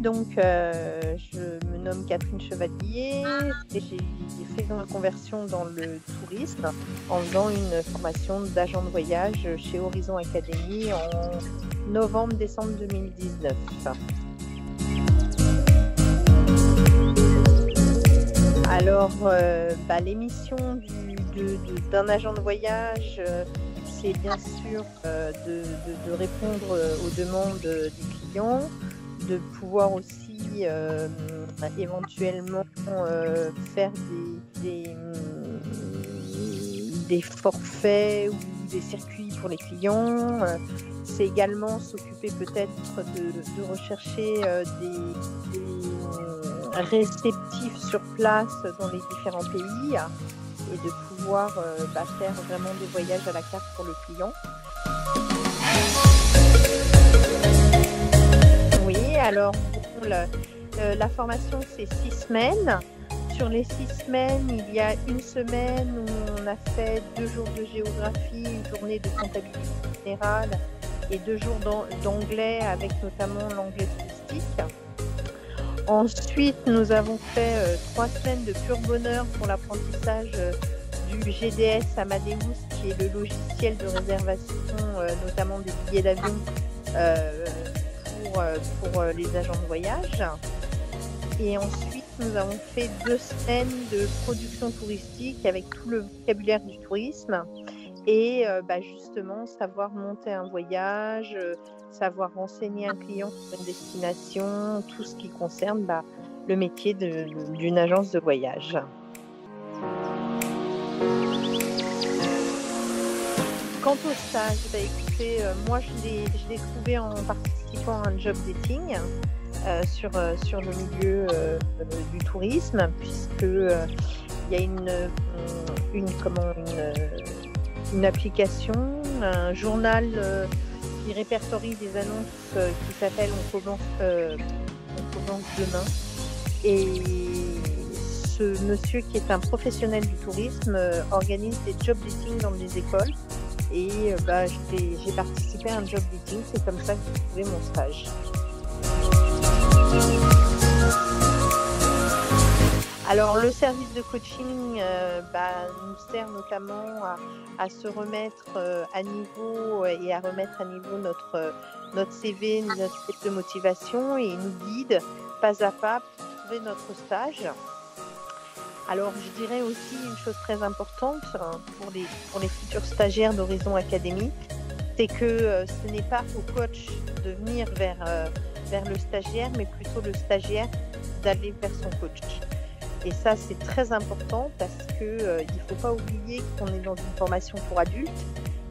donc je me nomme Catherine Chevalier et j'ai fait une reconversion dans le tourisme en faisant une formation d'agent de voyage chez Horizon Academy en novembre-décembre 2019. Alors, l'émission d'un agent de voyage, c'est bien sûr de répondre aux demandes des clients, de pouvoir aussi éventuellement faire des forfaits ou des circuits pour les clients. C'est également s'occuper peut-être de rechercher des réceptifs sur place dans les différents pays et de pouvoir faire vraiment des voyages à la carte pour le client. Oui, alors la formation c'est 6 semaines. Sur les 6 semaines, il y a une semaine où on a fait 2 jours de géographie, une journée de comptabilité générale et 2 jours d'anglais avec notamment l'anglais touristique. Ensuite, nous avons fait 3 semaines de pur bonheur pour l'apprentissage du GDS Amadeus, qui est le logiciel de réservation, notamment des billets d'avion pour les agents de voyage. Et ensuite, nous avons fait 2 semaines de production touristique avec tout le vocabulaire du tourisme et justement savoir monter un voyage, savoir renseigner un client sur une destination, tout ce qui concerne le métier d'une agence de voyage. Quant au stage, écoutez, moi je l'ai trouvé en participant à un job dating sur le milieu du tourisme, puisque il y a une application, un journal qui répertorie des annonces qui s'appelle On commence demain. Et ce monsieur qui est un professionnel du tourisme organise des job dating dans des écoles. Et j'ai participé à un job dating, c'est comme ça que j'ai trouvé mon stage. Alors le service de coaching nous sert notamment à se remettre à niveau et à remettre à niveau notre CV, notre fiche de motivation, et il nous guide pas à pas pour trouver notre stage. Alors je dirais aussi une chose très importante pour les futurs stagiaires d'Horizon Academy, c'est que ce n'est pas au coach de venir vers le stagiaire, mais plutôt le stagiaire d'aller vers son coach. Et ça, c'est très important parce qu'il ne faut pas oublier qu'on est dans une formation pour adultes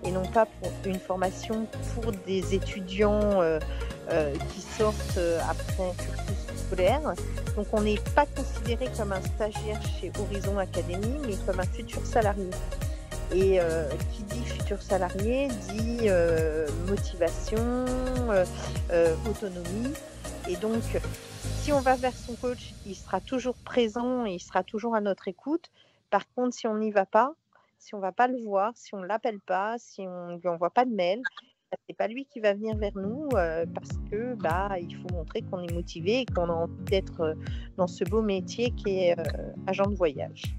et non pas pour une formation pour des étudiants qui sortent après un cursus scolaire. Donc, on n'est pas considéré comme un stagiaire chez Horizon Academy, mais comme un futur salarié. Et qui dit futur salarié dit motivation, autonomie. Et donc, si on va vers son coach, il sera toujours présent et il sera toujours à notre écoute. Par contre, si on n'y va pas, si on ne va pas le voir, si on ne l'appelle pas, si on ne lui envoie pas de mail, ce n'est pas lui qui va venir vers nous parce que il faut montrer qu'on est motivé et qu'on a envie d'être dans ce beau métier qui est agent de voyage.